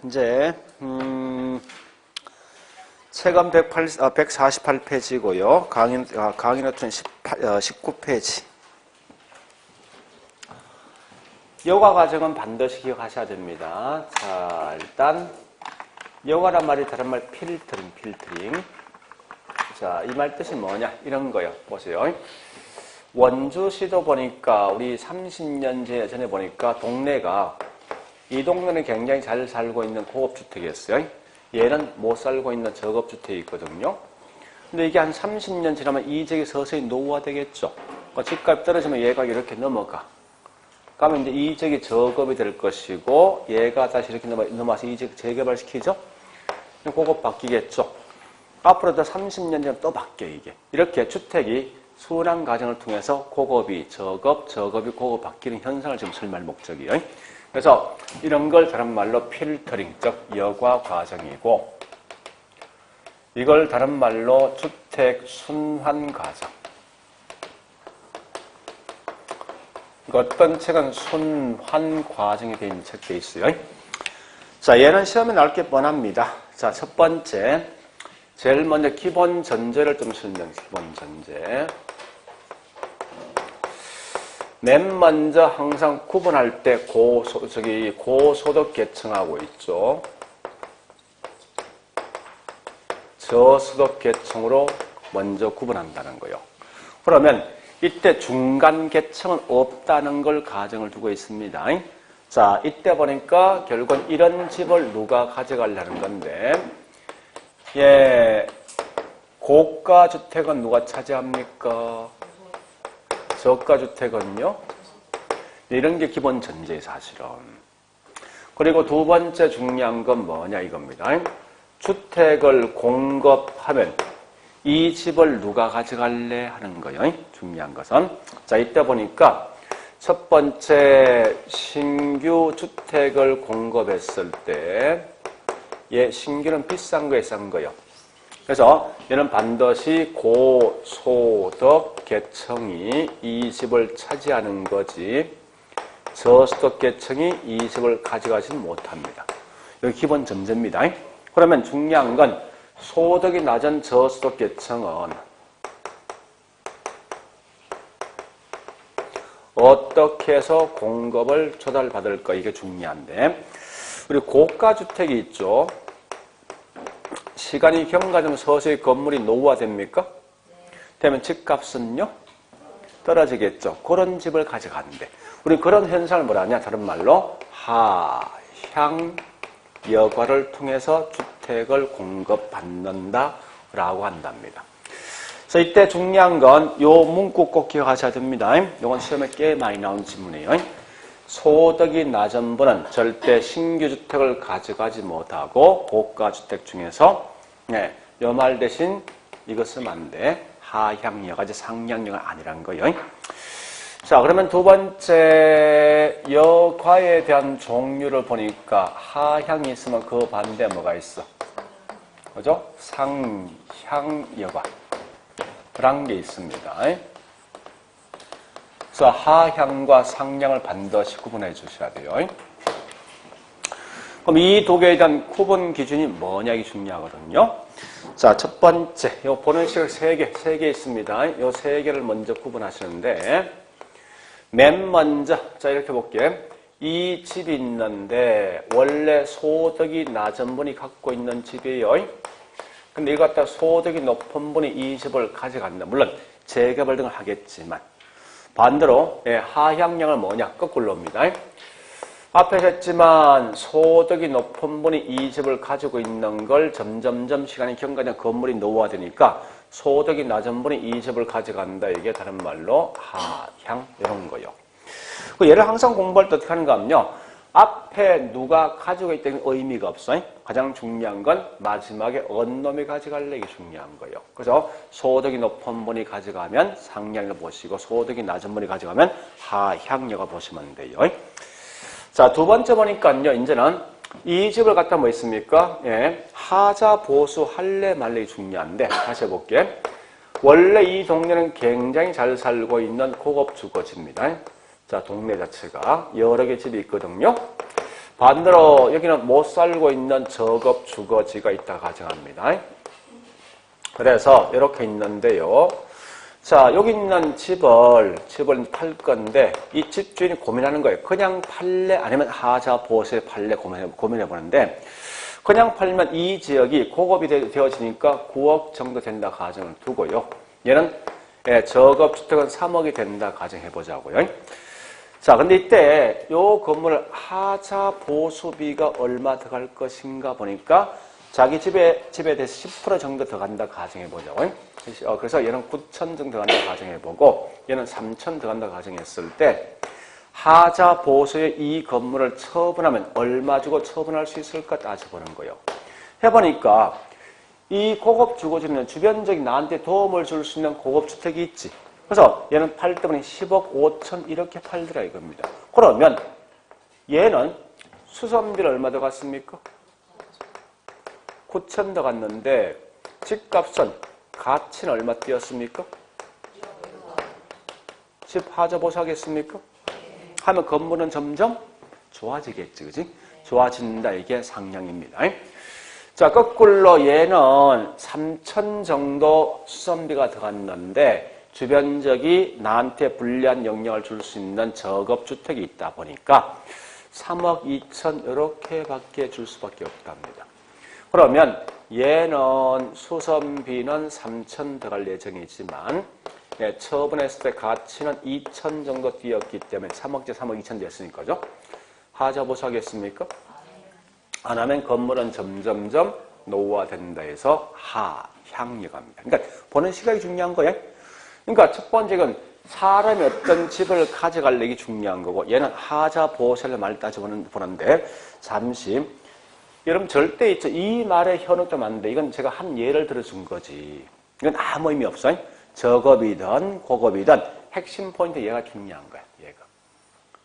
이제 체감 148페이지고요. 강의 노트는 19페이지. 여과 과정은 반드시 기억하셔야 됩니다. 자, 일단 여과란 말이 다른 말 필터링. 자, 이 말 뜻이 뭐냐? 이런 거요. 보세요. 원주시도 보니까 우리 30년 전에 보니까 동네가 이 동네는 굉장히 잘 살고 있는 고급주택이었어요. 얘는 못 살고 있는 저급주택이 있거든요. 근데 이게 한 30년 지나면 이 지역이 서서히 노후화되겠죠. 그러니까 집값이 떨어지면 얘가 이렇게 넘어가. 그러면 이제 이 지역이 저급이 될 것이고 얘가 다시 이렇게 넘어와서 이 지역 재개발시키죠. 고급 바뀌겠죠. 앞으로도 30년 전에 또 바뀌어 이게. 이렇게 주택이 순환 과정을 통해서 고급이 저급, 저급이 고급 바뀌는 현상을 지금 설명할 목적이에요. 그래서 이런 걸 다른 말로 필터링, 즉 여과 과정이고, 이걸 다른 말로 주택 순환 과정. 어떤 책은 순환 과정이 되어 있는 책도 있어요. 자, 얘는 시험에 나올 게 뻔합니다. 자, 첫 번째, 제일 먼저 기본 전제를 좀 설명해. 기본 전제. 맨 먼저 항상 구분할 때 고소득 계층하고 있죠. 저소득 계층으로 먼저 구분한다는 거예요. 그러면 이때 중간 계층은 없다는 걸 가정을 두고 있습니다. 자, 이때 보니까 결국은 이런 집을 누가 가져가려는 건데, 예, 고가 주택은 누가 차지합니까? 저가 주택은요? 이런 게 기본 전제예요, 사실은. 그리고 두 번째 중요한 건 뭐냐 이겁니다. 주택을 공급하면 이 집을 누가 가져갈래 하는 거예요. 중요한 것은. 자, 이때 보니까 첫 번째 신규 주택을 공급했을 때, 예, 신규는 비싼 거에 싼 거예요. 그래서 얘는 반드시 고소득 계층이 이 집을 차지하는 거지 저소득 계층이 이 집을 가져가지는 못합니다. 여기 기본 전제입니다. 그러면 중요한 건 소득이 낮은 저소득 계층은 어떻게 해서 공급을 조달받을까 이게 중요한데, 우리 고가주택이 있죠. 시간이 경과되면 서서히 건물이 노후화됩니까? 되면 집값은요? 떨어지겠죠. 그런 집을 가져가는데 우리 그런 현상을 뭐라 하냐? 다른 말로 하향 여과를 통해서 주택을 공급받는다라고 한답니다. 그래서 이때 중요한 건 요 문구 꼭 기억하셔야 됩니다. 이건 시험에 꽤 많이 나온 질문이에요. 소득이 낮은 분은 절대 신규 주택을 가져가지 못하고 고가 주택 중에서 요 말 대신 이거 쓰면 안 돼. 하향여가지 상향여가 아니란 거예요. 자, 그러면 두 번째 여과에 대한 종류를 보니까 하향이 있으면 그 반대에 뭐가 있어? 그죠? 상향여과. 그런 게 있습니다. 그래서 하향과 상향을 반드시 구분해 주셔야 돼요. 그럼 이 두 개에 대한 구분 기준이 뭐냐 이게 중요하거든요. 자, 첫 번째, 요 보는 식을 세 개 있습니다. 요 세 개를 먼저 구분하시는데, 맨 먼저, 자, 이렇게 볼게요. 이 집이 있는데, 원래 소득이 낮은 분이 갖고 있는 집이에요. 근데 이거 갖다 소득이 높은 분이 이 집을 가져간다. 물론, 재개발 등을 하겠지만, 반대로, 하향량을 뭐냐? 거꾸로 옵니다. 앞에 했지만 소득이 높은 분이 이 집을 가지고 있는 걸 점점점 시간이 경과되면 건물이 노후화되니까 소득이 낮은 분이 이 집을 가져간다. 이게 다른 말로 하향 이런 거요. 얘를 항상 공부할 때 어떻게 하는가 하면요. 앞에 누가 가지고 있다는 의미가 없어요. 가장 중요한 건 마지막에 어느 놈이 가져갈래 이게 중요한 거예요. 그래서 소득이 높은 분이 가져가면 상향을 보시고 소득이 낮은 분이 가져가면 하향여가 보시면 돼요. 자, 두 번째 보니까요, 이제는 이 집을 갖다 뭐 있습니까? 예, 하자, 보수, 할래, 말래 중요한데, 다시 해볼게요. 원래 이 동네는 굉장히 잘 살고 있는 고급 주거지입니다. 자, 동네 자체가 여러 개 집이 있거든요. 반대로 여기는 못 살고 있는 적업 주거지가 있다 가정합니다. 그래서 이렇게 있는데요. 자, 여기 있는 집을 팔 건데 이 집주인이 고민하는 거예요. 그냥 팔래 아니면 하자 보수에 팔래 고민해 보는데 그냥 팔면 이 지역이 고급이 되어지니까 9억 정도 된다 가정을 두고요. 얘는 저급주택은 3억이 된다 가정해 보자고요. 자, 근데 이때 요 건물을 하자 보수비가 얼마 더 갈 것인가 보니까 자기 집에 대해서 10% 정도 더 간다 가정해 보자고요. 그래서 얘는 9천 정도 더 간다 가정해 보고 얘는 3천 더 간다 가정했을 때 하자 보수의 이 건물을 처분하면 얼마 주고 처분할 수 있을까 따져보는 거예요. 해보니까 이 고급 주거지는 주변적인 나한테 도움을 줄 수 있는 고급 주택이 있지. 그래서 얘는 팔 때문에 10억 5천 이렇게 팔더라 이겁니다. 그러면 얘는 수선비를 얼마 더 갔습니까? 9천 더 갔는데 집값은 가치는 얼마 뛰었습니까? 집 하자 보수 하겠습니까? 하면 건물은 점점 좋아지겠지, 그지? 좋아진다, 이게 상향입니다. 자, 거꾸로 얘는 3천 정도 수선비가 들어갔는데 주변적이 나한테 불리한 영향을 줄 수 있는 저급주택이 있다 보니까 3억 2천 이렇게밖에 줄 수밖에 없답니다. 그러면 얘는 수선비는 3천 들어갈 예정이지만 처분했을 때 가치는 2천 정도 뛰었기 때문에 3억째 3억 2천 됐으니까죠. 하자 보수 하겠습니까? 안 하면 건물은 점점점 노후화된다 해서 하향이 갑니다. 그러니까 보는 시각이 중요한 거예요. 그러니까 첫 번째는 사람이 어떤 집을 가져갈래기 중요한 거고 얘는 하자 보수를 많이 따져보는데 잠시 여러분 절대 있죠. 이 말의 현혹도 많은데 이건 제가 한 예를 들어준 거지. 이건 아무 의미 없어요. 저급이든 고급이든 핵심 포인트 얘가 중요한 거야. 얘가.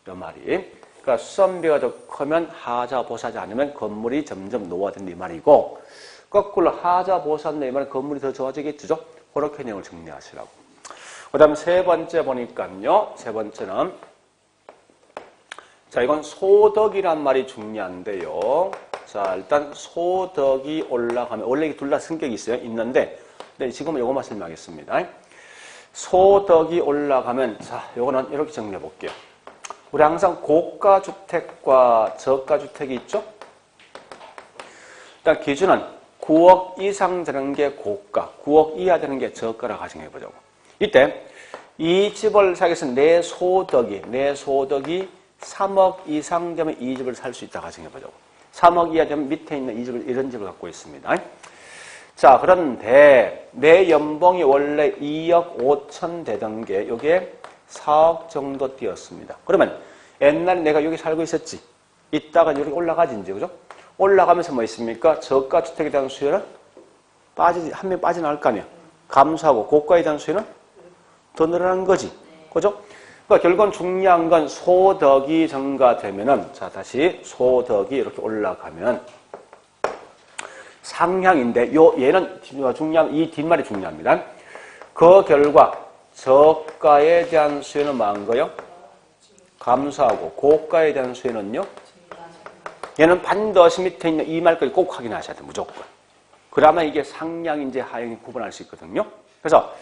이 말이. 그러니까 수선비가 더 크면 하자 보수하지 않으면 건물이 점점 노화된다 이 말이고 거꾸로 하자 보수한다 이 말은 건물이 더 좋아지겠죠. 그렇게 내용을 정리하시라고. 그 다음 세 번째 보니까요. 세 번째는 자 이건 소득이란 말이 중요한데요. 자 일단 소득이 올라가면 원래 이게 둘 다 성격이 있는데 네, 지금은 요거만 설명하겠습니다. 소득이 올라가면 자 요거는 이렇게 정리해 볼게요. 우리 항상 고가주택과 저가주택이 있죠? 일단 기준은 9억 이상 되는 게 고가, 9억 이하 되는 게 저가라 가정해 보자고. 이때 이 집을 사기 위해서 내 소득이 3억 이상 되면 이 집을 살 수 있다 가정해 보자고. 3억 이하 되면 밑에 있는 이 집을 이런 집을 갖고 있습니다. 자, 그런데 내 연봉이 원래 2억 5천 되던 게 여기에 4억 정도 뛰었습니다. 그러면 옛날에 내가 여기 살고 있었지. 이따가 여기 올라가지 이제 그죠? 올라가면서 뭐 있습니까? 저가 주택에 대한 수요는 한 명 빠져나갈 거 아니에요. 감소하고 고가에 대한 수요는 더 늘어나는 거지. 그죠? 그러니까 결국은 중요한 건 소득이 증가되면은 자 다시 소득이 이렇게 올라가면 상향인데 얘는 중요한 이 뒷말이 중요합니다. 그 결과 저가에 대한 수요는 뭐한 거요? 감소하고 고가에 대한 수요는요? 얘는 반드시 밑에 있는 이 말까지 꼭 확인하셔야 돼요. 무조건. 그러면 이게 상향인지 하향인지 구분할 수 있거든요. 그래서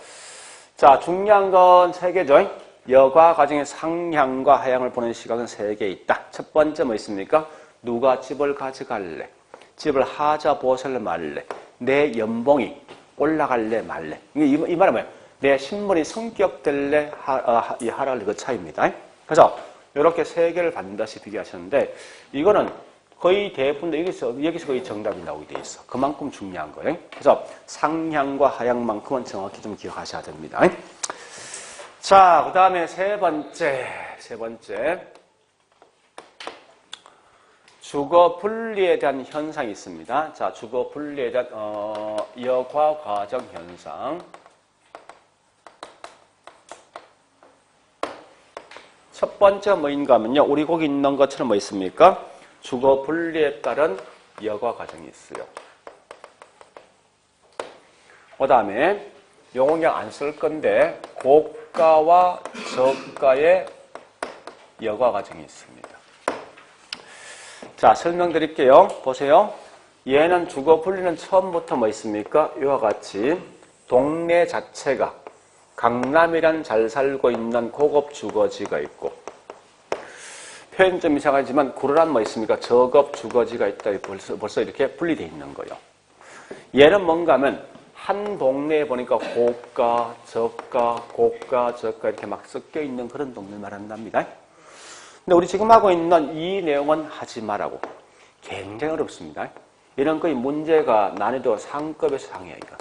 자 중요한 건 세 개죠. 여가 과정의 상향과 하향을 보는 시각은 세 개 있다. 첫 번째 뭐 있습니까? 누가 집을 가져갈래? 집을 하자 보살래 말래? 내 연봉이 올라갈래 말래? 이 말은 뭐예요? 내 신분이 성격될래 하랄래 그 차이입니다. 그래서 이렇게 세 개를 반드시 비교하셨는데 이거는 거의 대부분 여기서 거의 정답이 나오게 돼 있어. 그만큼 중요한 거예요. 그래서 상향과 하향만큼은 정확히 좀 기억하셔야 됩니다. 자, 그 다음에 세 번째. 주거 분리에 대한 현상이 있습니다. 자, 주거 분리에 대한 여과 과정 현상. 첫 번째 뭐인가 하면요. 우리 거기 있는 것처럼 뭐 있습니까? 주거 분리에 따른 여과 과정이 있어요. 그 다음에 요거 그냥 안 쓸 건데 고가와 저가의 여과 과정이 있습니다. 자, 설명드릴게요. 보세요. 얘는 주거 분리는 처음부터 뭐 있습니까? 이와 같이 동네 자체가 강남이란 잘 살고 있는 고급 주거지가 있고, 표현 좀 이상하지만 구로란 뭐 있습니까? 저급 주거지가 있다. 벌써 이렇게 분리되어 있는 거예요. 얘는 뭔가 하면 한 동네에 보니까 고가, 저가, 고가, 저가 이렇게 막 섞여 있는 그런 동네를 말한답니다. 근데 우리 지금 하고 있는 이 내용은 하지 말라고. 굉장히 어렵습니다. 이런 거의 문제가 난이도 상급에서 상이야, 이거.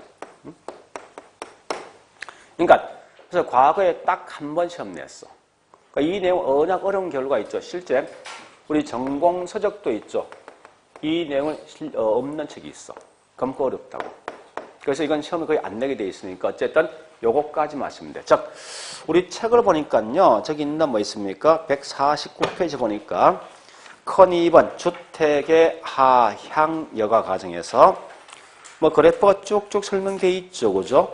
그러니까, 그래서 과거에 딱 한 번 시험 냈어. 그러니까 이 내용 워낙 어려운 결과 있죠. 실제 우리 전공 서적도 있죠. 이 내용은 없는 책이 있어. 그만큼 어렵다고. 그래서 이건 시험에 거의 안 내게 돼 있으니까 어쨌든 요거까지만 하시면 돼. 즉, 우리 책을 보니까요. 저기 있는 뭐 있습니까? 149페이지 보니까 큰 2번 주택의 하향 여가 과정에서 뭐 그래프가 쭉쭉 설명되어 있죠. 그죠?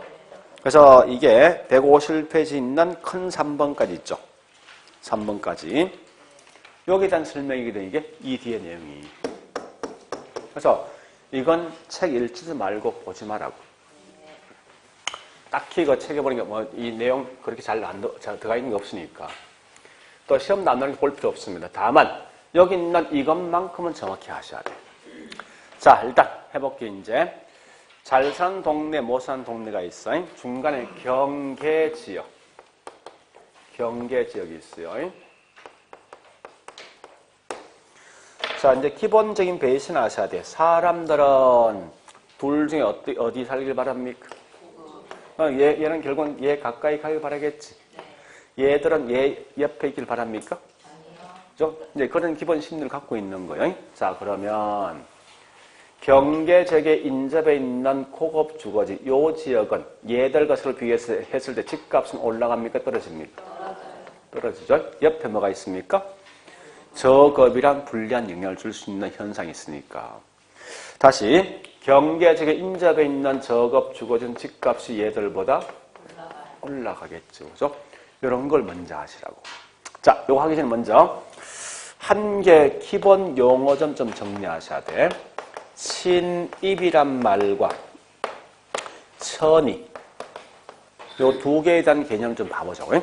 그래서 이게 151페이지 있는 큰 3번까지 있죠. 3번까지. 여기에 대한 설명이거든, 이게. 이 뒤에 내용이. 그래서 이건 책 읽지 말고 보지 말라고. 딱히 그 책에 보니까 뭐 이 내용 그렇게 잘 들어가 있는 게 없으니까. 또 시험 남는 볼 필요 없습니다. 다만, 여기 있는 이것만큼은 정확히 하셔야 돼. 자, 일단 해볼게요, 이제. 잘 사는 동네, 못 사는 동네가 있어요. 중간에 경계지역. 경계지역이 있어요. 자, 이제 기본적인 베이스는 아셔야 돼. 사람들은 둘 중에 어디 살길 바랍니까? 얘는 결국은 얘 가까이 가길 바라겠지. 얘들은 얘 옆에 있길 바랍니까? 그죠? 이제 그런 기본 심리를 갖고 있는 거예요. 자, 그러면 경계지역에 인접해 있는 고급 주거지, 요 지역은 얘들 것을 비교해서 했을 때 집값은 올라갑니까? 떨어집니까? 떨어지죠? 옆에 뭐가 있습니까? 저급이란 불리한 영향을 줄 수 있는 현상이 있으니까. 다시 경계지역에 인접해 있는 저급 주거지는 집값이 얘들보다 올라가겠죠. 그죠? 이런 걸 먼저 하시라고. 자, 요거 하기 전에 먼저 한 개 기본 용어점 좀 정리하셔야 돼. 친입이란 말과 천이, 요 두 개에 대한 개념을 좀 봐보자고요.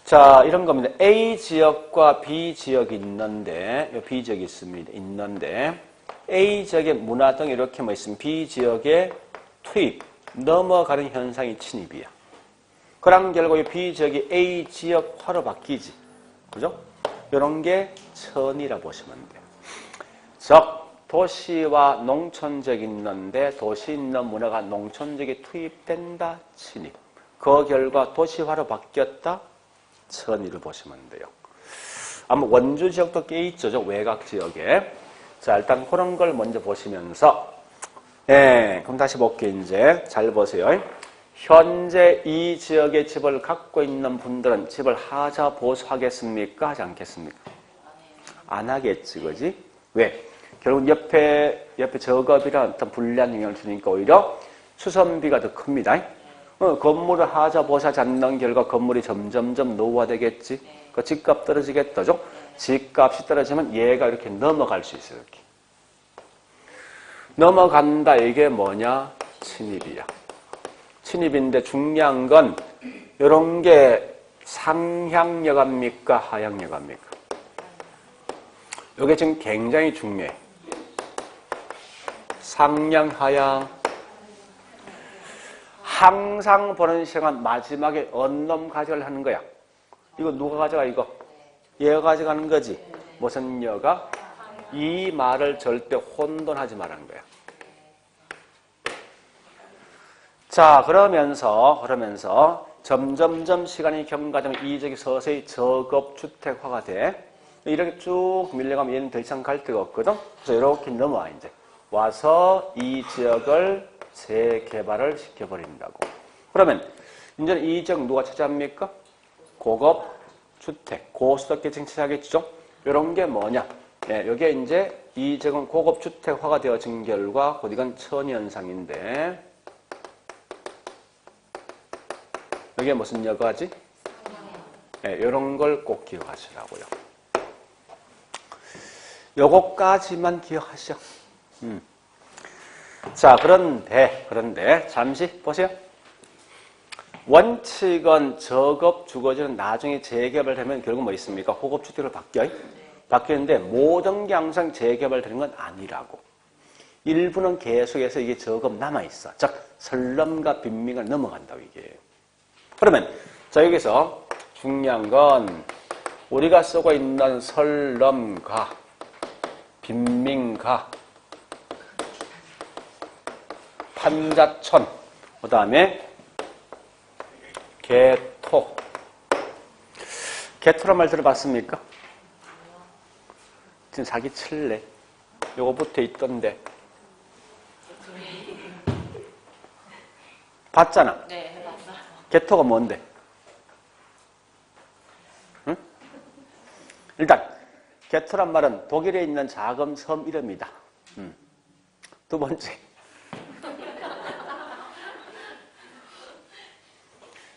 자, 이런 겁니다. A 지역과 B 지역이 있는데, 요 B 지역이 있는데, A 지역의 문화 등 이렇게 뭐 있으면 B 지역의 투입, 넘어가는 현상이 침입이야. 그런 결과 이 B 지역이 A 지역화로 바뀌지. 그죠? 이런 게 천이라 보시면 돼요. 즉, 도시와 농촌 지역이 있는데 도시 있는 문화가 농촌 지역에 투입된다. 침입. 그 결과 도시화로 바뀌었다. 천이를 보시면 돼요. 아마 원주 지역도 꽤 있죠. 외곽 지역에. 자, 일단 그런 걸 먼저 보시면서, 그럼 다시 볼게요. 이제 잘 보세요. 현재 이 지역의 집을 갖고 있는 분들은 집을 하자 보수하겠습니까? 하지 않겠습니까? 안 하겠지, 그지? 왜? 결국 옆에 저급이란 어떤 불리한 영향을 주니까 오히려 수선비가 더 큽니다. 건물을 하자 보수하지 않는 결과 건물이 점점점 노후화되겠지. 그 집값 떨어지겠다죠. 집값이 떨어지면 얘가 이렇게 넘어갈 수 있어요. 이렇게. 넘어간다. 이게 뭐냐? 침입이야. 침입인데 중요한 건 이런 게 상향여가입니까? 하향여가입니까? 이게 지금 굉장히 중요해. 상향, 하향. 항상 보는 시간 마지막에 언놈 가져가려 하는 거야. 이거 누가 가져가, 이거? 얘가 가져가는 거지. 무슨 여가? 이 말을 절대 혼돈하지 말라는 거야. 자, 그러면서 점점점 시간이 경과되면 이 지역이 서서히 저급주택화가 돼. 이렇게 쭉 밀려가면 얘는 더 이상 갈 데가 없거든. 그래서 이렇게 넘어와, 이제. 와서 이 지역을 재개발을 시켜버린다고. 그러면 이제는 이 지역 누가 차지합니까? 고급 주택, 고수덕계층 차지하겠죠? 이런 게 뭐냐? 여기에 이제 이 지역은 고급 주택화가 되어진 결과 곧 이건 천현상인데 여기에 무슨 여가지? 이런 걸 꼭 기억하시라고요. 요거까지만 기억하시죠. 자, 그런데 잠시 보세요. 원칙은 저급 주거지는 나중에 재개발되면 결국 뭐 있습니까? 호급주택으로 바뀌어요. 바뀌는데 모든 게 항상 재개발되는 건 아니라고. 일부는 계속해서 이게 저급 남아있어. 즉 설럼과 빈민가 넘어간다고 이게. 그러면 자 여기서 중요한 건 우리가 쓰고 있는 설럼가 빈민가 판자촌 그 다음에 개토. 개토란 말 들어봤습니까? 지금 자기 칠래. 요거 붙어 있던데. 봤잖아. 네, 해봤어요. 개토가 뭔데? 응? 일단 개토란 말은 독일에 있는 작은 섬 이름이다. 두 번째.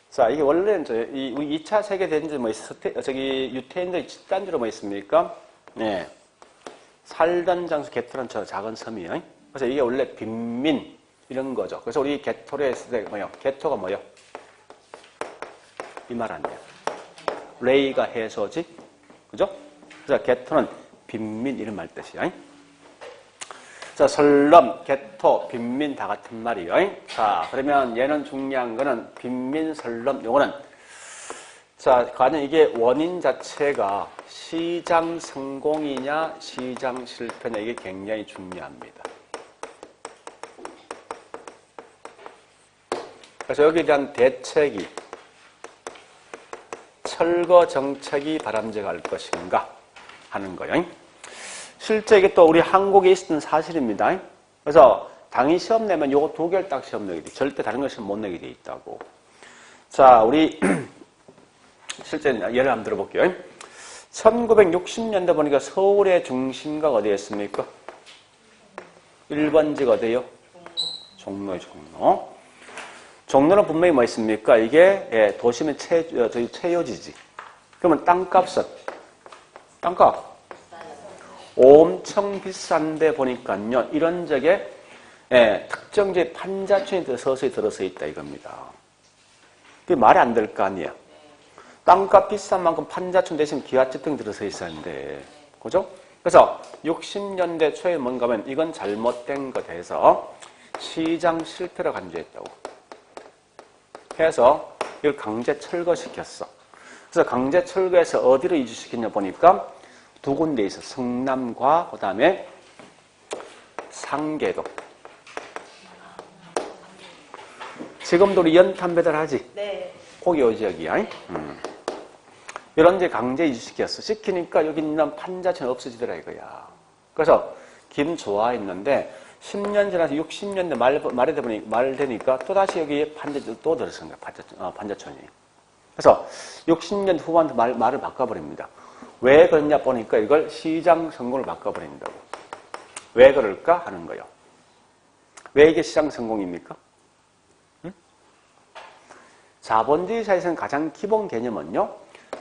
자, 이게 원래는 우리 2차 세계대전에 뭐 유태인들의 집단지로 뭐 있습니까? 네. 살던 장소 개토란 저 작은 섬이에요. 그래서 이게 원래 빈민 이런 거죠. 그래서 우리 개토를 했을 때 뭐요? 개토가 뭐요? 이 말 아니에요. 레이가 해소지, 그죠? 그래서 개토는 빈민 이런 말 뜻이에요. 자, 설럼, 개토, 빈민 다 같은 말이에요. 자, 그러면 얘는 중요한 거는 빈민, 설럼, 요거는 자, 과연 이게 원인 자체가 시장 성공이냐, 시장 실패냐 이게 굉장히 중요합니다. 그래서 여기에 대한 대책이 철거 정책이 바람직할 것인가 하는 거예요. 실제 이게 또 우리 한국에 있었던 사실입니다. 그래서 당일 시험 내면 요거 2개월 딱 시험 내게 돼. 절대 다른 거 시험 못 내게 돼 있다고. 자, 우리 실제 예를 한번 들어볼게요. 1960년대 보니까 서울의 중심가가 어디였습니까? 1번지가 어디예요? 종로의 종로. 종로는 분명히 뭐 있습니까? 이게 도심의 최요지지. 그러면 땅값은? 땅값. 엄청 비싼데 보니까요. 이런 적에 특정 지역 판자촌이 서서히 들어서 있다 이겁니다. 그게 말이 안 될 거 아니에요. 땅값 비싼 만큼 판자촌 대신 기와집등이 들어서 있었는데, 그죠? 그래서 60년대 초에 뭔가 하면 이건 잘못된 것 해서 시장 실패를 간주했다고. 해서 이걸 강제 철거시켰어. 그래서 강제 철거해서 어디로 이주시켰냐 보니까 두 군데 있어. 성남과 그 다음에 상계동. 지금도 우리 연탄 배달하지? 네. 거기 요 지역이야. 이런 데 강제 이주시켰어. 시키니까 여기 있는 판자촌이 없어지더라 이거야. 그래서 김 좋아했는데 10년 지나서 60년대 말 되니까 또다시 여기에 판자촌 또 들어선 거야. 판자촌이. 그래서 60년 후반부터 말을 바꿔버립니다. 왜 그러냐 보니까 이걸 시장 성공을 바꿔버린다고. 왜 그럴까 하는 거예요. 왜 이게 시장 성공입니까? 자본주의 사회에서는 가장 기본 개념은요.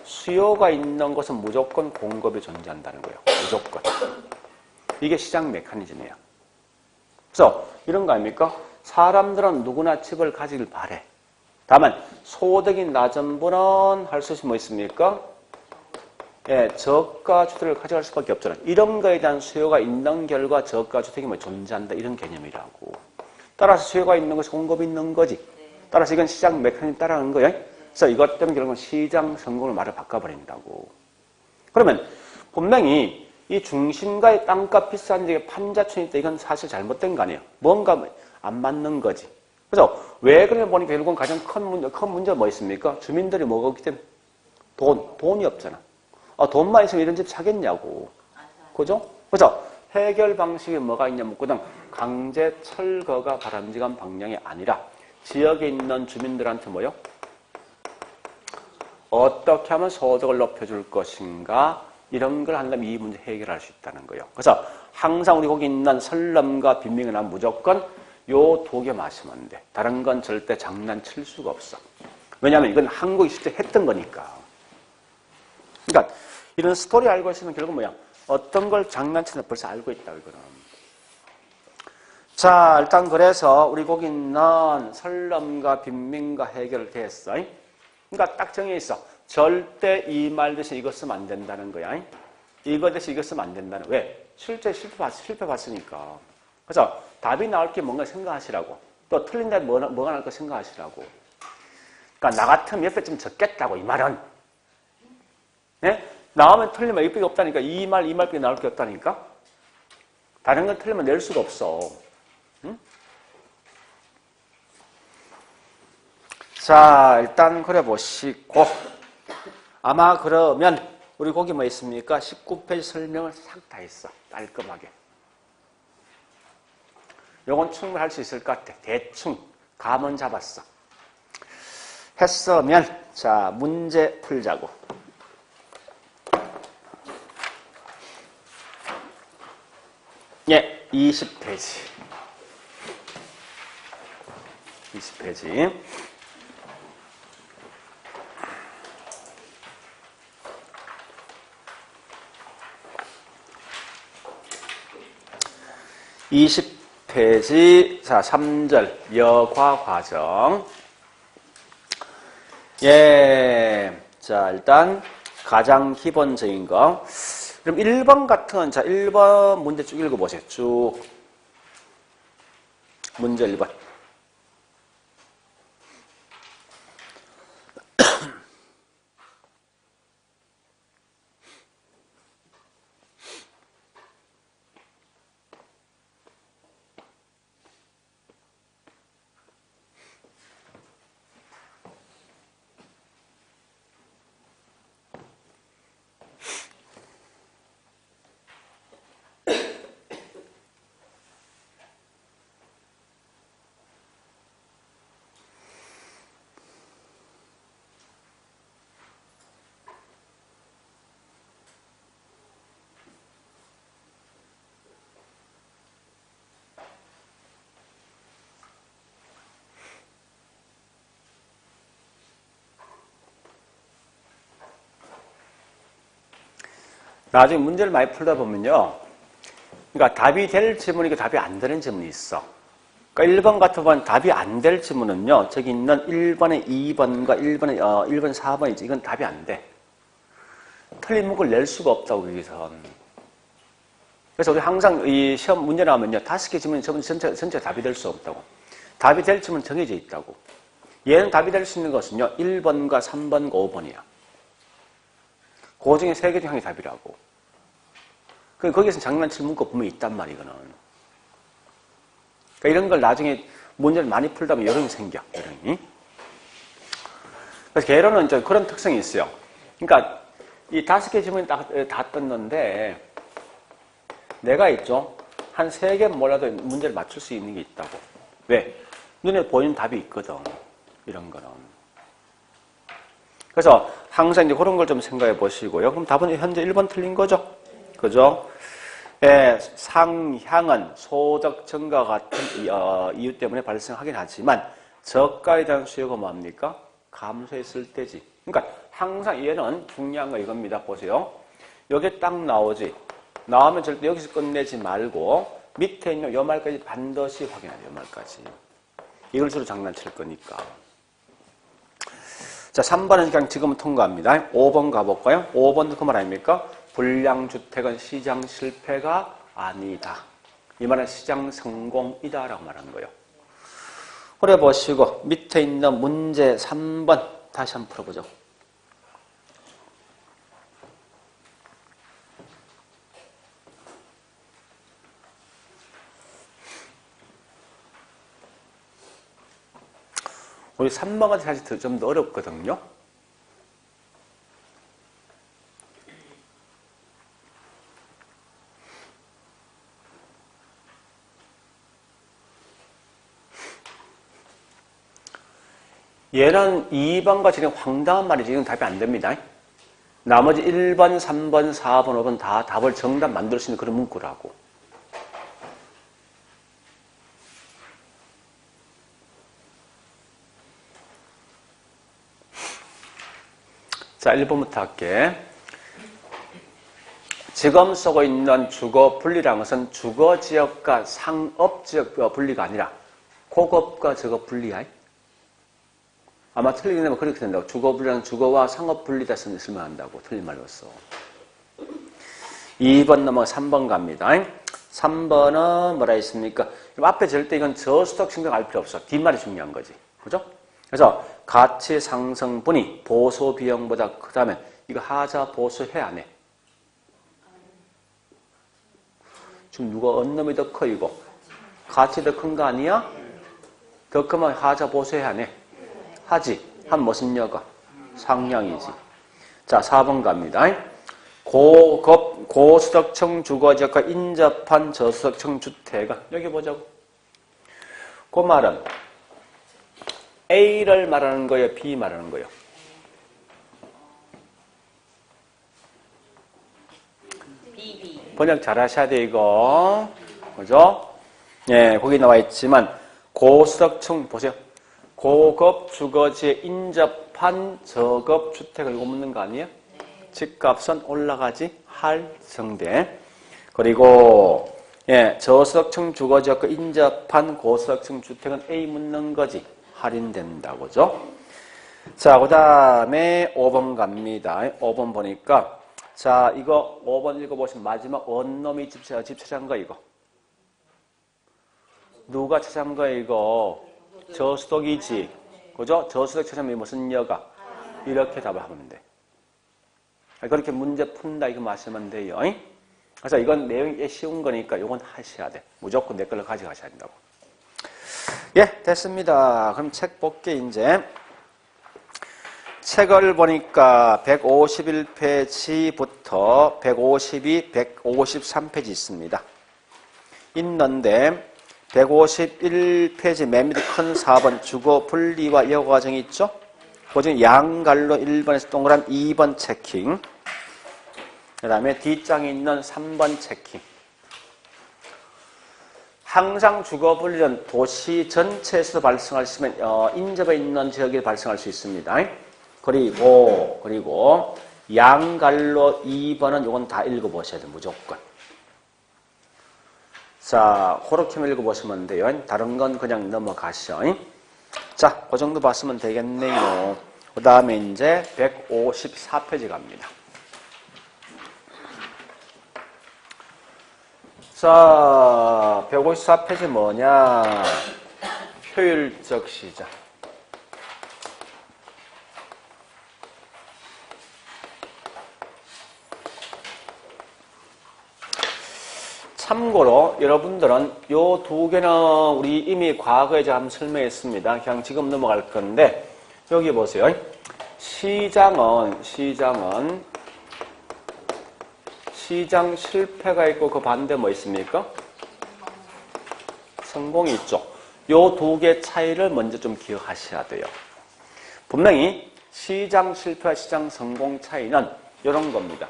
수요가 있는 곳은 무조건 공급이 존재한다는 거예요. 무조건. 이게 시장 메커니즘이에요. 그래서 이런 거 아닙니까? 사람들은 누구나 집을 가지길 바래. 다만 소득이 낮은 분은 할 수 있는 뭐 있습니까? 저가 주택을 가져갈 수밖에 없잖아요. 이런 거에 대한 수요가 있는 결과 저가 주택이 뭐 존재한다 이런 개념이라고. 따라서 수요가 있는 것이 공급이 있는 거지. 따라서 이건 시장 메커니즘 따라가는 거예요. 그래서 이것 때문에 결국은 시장 성공을 말을 바꿔버린다고. 그러면 분명히 이 중심가의 땅값 비싼 지역에 판자촌이 있다. 이건 사실 잘못된 거 아니에요. 뭔가 안 맞는 거지. 그래서 왜 그러냐 보니까 결국은 가장 큰 문제가 뭐 있습니까? 주민들이 뭐가 없기 때문에 돈이 없잖아. 돈만 있으면 이런 집 사겠냐고. 그죠? 그래서 해결 방식이 뭐가 있냐면 그냥 강제 철거가 바람직한 방향이 아니라 지역에 있는 주민들한테 뭐요? 어떻게 하면 소득을 높여줄 것인가 이런 걸 한다면 이 문제 해결할 수 있다는 거예요. 그래서 항상 우리 거기 있는 설럼과 빈민은 무조건 요 2개 마시면 돼. 다른 건 절대 장난칠 수가 없어. 왜냐하면 이건 한국이 실제 했던 거니까. 그러니까 이런 스토리 알고 있으면 결국 뭐야? 어떤 걸 장난치는지 벌써 알고 있다, 이거는. 자, 일단 그래서 우리 거기는 설럼과 빈민과 해결을 됐어. 그러니까 딱 정해 있어. 절대 이 말 대신 이거 쓰면 안 된다는 거야. 이거 대신 이거 쓰면 안 된다는 거야. 왜? 실제 실패 봤으니까. 그래서 답이 나올 게 뭔가 생각하시라고. 또 틀린 답이 뭐가 나올 까 생각하시라고. 그러니까 나 같으면 옆에 좀 적겠다고, 이 말은. 네? 나오면 틀리면 옆에 없다니까. 이 말밖에 나올 게 없다니까. 다른 건 틀리면 낼 수가 없어. 응? 자, 일단 그래 보시고. 아마 그러면 우리 거기 뭐 있습니까? 19페이지 설명을 싹 다 했어. 깔끔하게. 요건 충분히 할 수 있을 것 같아. 대충 감은 잡았어. 했으면 자, 문제 풀자고. 예, 20페이지. 20페이지. 페이지, 자, 3절, 여과 과정. 예. 자, 일단, 가장 기본적인 거. 그럼 1번 같은 건, 자, 1번 문제 쭉 읽어보세요. 쭉. 문제 1번. 나중에 문제를 많이 풀다 보면요. 그러니까 답이 될 질문이고 답이 안 되는 질문이 있어. 그러니까 1번 같은 건 답이 안 될 질문은요. 저기 있는 1번에 2번과 1번 4번이지. 이건 답이 안 돼. 틀린 문구를 낼 수가 없다고, 여기서. 그래서 우리 항상 이 시험 문제 나오면요. 5개 질문이 전체 답이 될 수 없다고. 답이 될 질문은 정해져 있다고. 얘는 답이 될 수 있는 것은요. 1번과 3번과 5번이야. 그 중에 3개 중 1이 답이라고. 거기에서 장난칠 문구가 분명히 있단 말이거든. 그러니까 이런 걸 나중에 문제를 많이 풀다 보면 요령이 생겨. 요령이. 그래서 개론은 이제 그런 특성이 있어요. 그러니까 이 5개 질문이 다 떴는데 내가 있죠. 한 3개 몰라도 문제를 맞출 수 있는 게 있다고. 왜? 눈에 보이는 답이 있거든. 이런 거는. 그래서 항상 이제 그런 걸 좀 생각해 보시고요. 그럼 답은 현재 1번 틀린 거죠? 그죠? 예, 상향은 소득 증가 같은 이유 때문에 발생하긴 하지만 저가에 대한 수요가 뭡니까? 감소했을 때지. 그러니까 항상 얘는 중요한 거 이겁니다. 보세요. 여기 딱 나오지. 나오면 절대 여기서 끝내지 말고 밑에 있는 요 말까지 반드시 확인해야 돼요. 요 말까지. 이걸 주로 장난칠 거니까. 자, 3번은 그냥 지금은 통과합니다. 5번 가볼까요? 5번도 그 말 아닙니까? 불량주택은 시장 실패가 아니다. 이 말은 시장 성공이다 라고 말하는 거예요. 그래 보시고 밑에 있는 문제 3번 다시 한번 풀어보죠. 우리 3번은 사실 좀 더 어렵거든요. 얘는 2번과 지금 황당한 말이지. 이건 답이 안 됩니다. 나머지 1번, 3번, 4번, 5번 다 답을 정답 만들 수 있는 그런 문구라고. 자, 1번부터 할게. 지금 쓰고 있는 주거 분리라는 것은 주거 지역과 상업 지역 분리가 아니라 고급과 저거 분리야. 아마 틀리게 되면 그렇게 된다고. 주거 분리는 주거와 상업 분리다 쓰면 한다고. 틀린 말로써. 2번 넘어 3번 갑니다. 3번은 뭐라 했습니까? 앞에 절대 이건 저수덕 신경 알 필요 없어. 뒷말이 중요한 거지. 그죠? 그래서 가치 상승분이 보수 비용보다 크다면 이거 하자 보수해 안 해? 지금 누가 어느 놈이 더 커 이거? 가치 더 큰 거 아니야? 더 크면 하자 보수해 안 해? 하지. 한 무슨 여가? 상향이지. 자, 4번 갑니다. 고급, 고수덕층 주거지역과 인접한 저수덕층 주택은 여기 보자고. 그 말은 A를 말하는 거예요? B 말하는 거예요? 번역 잘 하셔야 돼, 이거. 그죠? 예, 거기 나와 있지만, 고수덕층, 보세요. 고급 주거지에 인접한 저급 주택을 이거 묻는 거 아니에요? 집값은 올라가지 할정대. 그리고, 예, 저수덕층 주거지역과 인접한 고수덕층 주택은 A 묻는 거지. 할인된다고죠? 자, 그 다음에 5번 갑니다. 5번 보니까, 자, 이거 5번 읽어보시면 마지막 원놈이 집 찾아간 거 이거. 누가 찾아간 거 이거? 저수덕이지. 그죠? 저수덕 찾아면 무슨 여가? 이렇게 답을 하면 돼. 그렇게 문제 푼다 이거 마시면 돼요. 그래서 이건 내용이 쉬운 거니까 이건 하셔야 돼. 무조건 내 걸로 가져가셔야 된다고. 예, 됐습니다. 그럼 책 볼게 이제. 책을 보니까 151페이지부터 152, 153페이지 있습니다. 있는데 151페이지 맨 밑에 큰 4번 주거 분리와 여과 과정이 있죠? 그 중에 양갈로 1번에서 동그란 2번 체킹. 그 다음에 뒷장에 있는 3번 체킹. 항상 주거 분리는 도시 전체에서 발생할 수 있으면 인접해 있는 지역에 발생할 수 있습니다. 그리고 양갈로 2번은 이건 다 읽어보셔야 돼요. 무조건. 자, 그렇게만 읽어보시면 돼요. 다른 건 그냥 넘어가시죠. 자, 그 정도 봤으면 되겠네요. 그 다음에 이제 154페이지 갑니다. 자, 154페이지 뭐냐? 효율적 시작. 참고로 여러분들은 요 두 개는 우리 이미 과거에 제가 한번 설명했습니다. 그냥 지금 넘어갈 건데 여기 보세요. 시장 실패가 있고 그 반대 뭐 있습니까? 성공이 있죠. 요 두 개 차이를 먼저 좀 기억하셔야 돼요. 분명히 시장 실패와 시장 성공 차이는 이런 겁니다.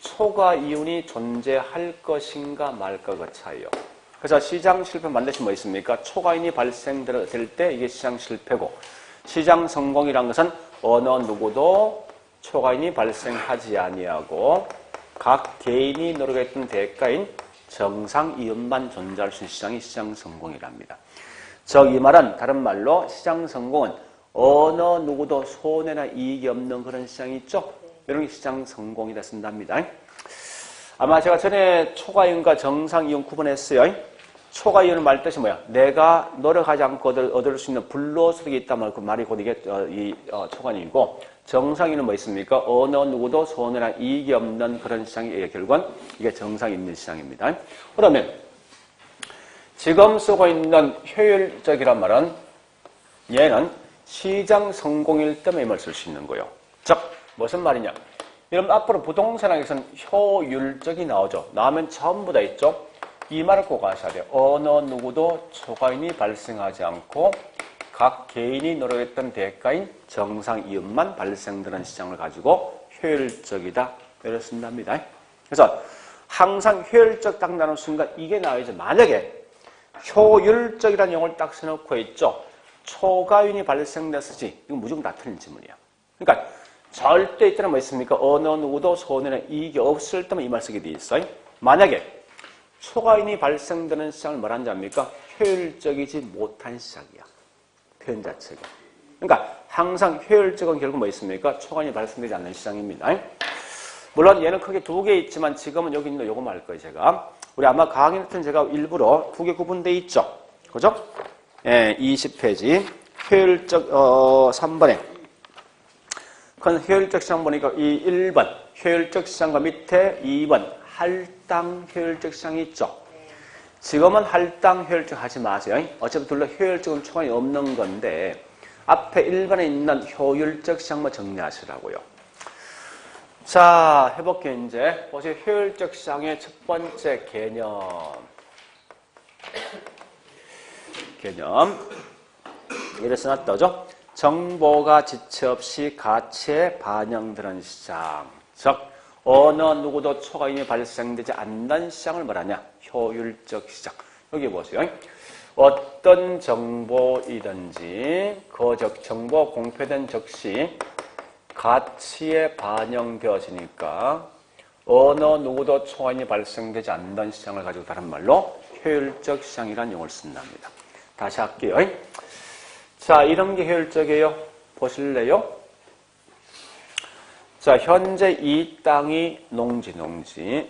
초과 이윤이 존재할 것인가 말까 그 차이요. 그래서 시장 실패 반드시 뭐 있습니까? 초과 이윤이 발생될 때 이게 시장 실패고, 시장 성공이란 것은 어느 누구도 초과 이윤이 발생하지 아니하고 각 개인이 노력했던 대가인 정상 이윤만 존재할 수 있는 시장이 시장 성공이랍니다. 즉 이 말은 다른 말로 시장 성공은 어느 누구도 손해나 이익이 없는 그런 시장이 있죠. 이런 게 시장 성공이다 쓴답니다. 아마 제가 전에 초과이윤과 정상이윤 구분했어요. 초과이윤은 말 뜻이 뭐야? 내가 노력하지 않고 얻을 수 있는 불로소득이 있다면 그 말이 곧 이게 초과이윤이고, 정상이윤은 뭐 있습니까? 어느 누구도 손해나 이익이 없는 그런 시장이 결국은 이게 정상이 있는 시장입니다. 그러면 지금 쓰고 있는 효율적이란 말은 얘는 시장 성공일 때만 쓸 수 있는 거예요. 즉 무슨 말이냐? 여러분 앞으로 부동산학에서는 효율적이 나오죠. 나오면 전부 다 있죠. 이 말을 꼭 아셔야 돼요. 어느 누구도 초과이윤이 발생하지 않고 각 개인이 노력했던 대가인 정상 이윤만 발생되는 시장을 가지고 효율적이다. 이렇게 쓴답니다. 그래서 항상 효율적 딱 나눈 순간 이게 나와야죠. 만약에 효율적이라는 용어를 딱 써놓고 있죠. 초과이윤이 발생됐을지 이건 무조건 다 틀린 질문이야. 그러니까 절대 있다는 뭐 있습니까? 어느 누구도 손해나 이익이 없을 때만 이 말 쓰게 돼 있어요. 만약에 초과인이 발생되는 시장을 뭐라는지 압니까? 효율적이지 못한 시장이야. 표현 자체가. 그러니까 항상 효율적인 결국 뭐 있습니까? 초과인이 발생되지 않는 시장입니다. 물론 얘는 크게 두 개 있지만 지금은 여기 있는 요거만 할 거예요, 제가. 우리 아마 강의 때는 제가 일부러 두 개 구분되어 있죠. 그죠? 예, 20페이지. 효율적, 3번에. 그건 효율적 시장 보니까 이 1번. 효율적 시장과 밑에 2번. 할당 효율적 시장이 있죠. 지금은 할당 효율적 하지 마세요. 어차피 둘 다 효율적은 초과이 없는 건데, 앞에 1번에 있는 효율적 시장만 정리하시라고요. 자, 해볼게요, 이제. 보세요. 효율적 시장의 첫 번째 개념. 이래 써놨다죠? 정보가 지체 없이 가치에 반영되는 시장. 즉, 어느 누구도 초과임이 발생되지 않는 시장을 말하냐? 효율적 시장. 여기 보세요. 어떤 정보이든지 그 정보 공표된 즉시 가치에 반영되어지니까 어느 누구도 초과임이 발생되지 않는 시장을 가지고 다른 말로 효율적 시장이라는 용어를 쓴답니다. 다시 할게요. 자, 이런 게 효율적이에요. 보실래요? 자, 현재 이 땅이 농지인데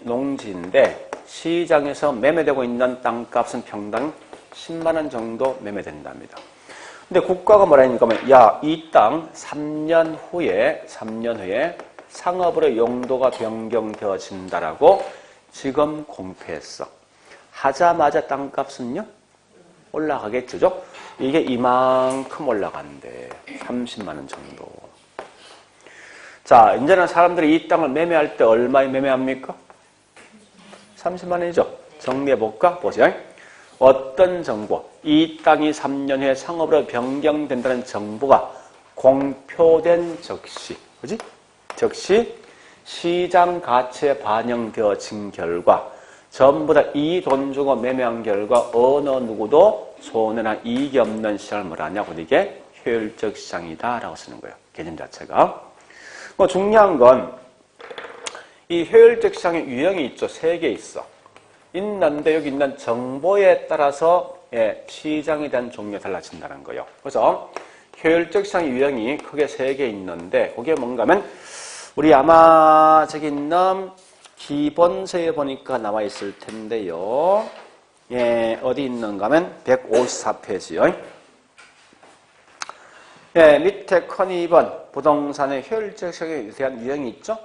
시장에서 매매되고 있는 땅값은 평당 10만 원 정도 매매된답니다. 근데 국가가 뭐라니까 하면 야, 이 땅 3년 후에 상업으로 용도가 변경되어진다라고 지금 공표했어. 하자마자 땅값은요? 올라가겠죠? 이게 이만큼 올라간대. 30만 원 정도. 자, 이제는 사람들이 이 땅을 매매할 때 얼마에 매매합니까? 30만 원이죠. 정리해볼까? 보세요. 어떤 정보, 이 땅이 3년 후에 상업으로 변경된다는 정보가 공표된 즉시, 그지? 즉시 시장 가치에 반영되어진 결과 전부 다 이 돈 주고 매매한 결과 어느 누구도 손해나 이익이 없는 시장을 뭐라냐고 이게 효율적 시장이다라고 쓰는 거예요. 개념 자체가. 뭐 중요한 건 이 효율적 시장의 유형이 있죠. 3개 있어. 있는데 여기 있는 정보에 따라서 시장에 대한 종류가 달라진다는 거예요. 그래서 효율적 시장의 유형이 크게 3개 있는데 그게 뭔가 하면 우리 아마 저기 있는 기본서에 보니까 나와 있을 텐데요. 예, 어디 있는가 하면 154페이지요. 예, 밑에 큰 2번 부동산의 효율적 시장에 대한 유형이 있죠.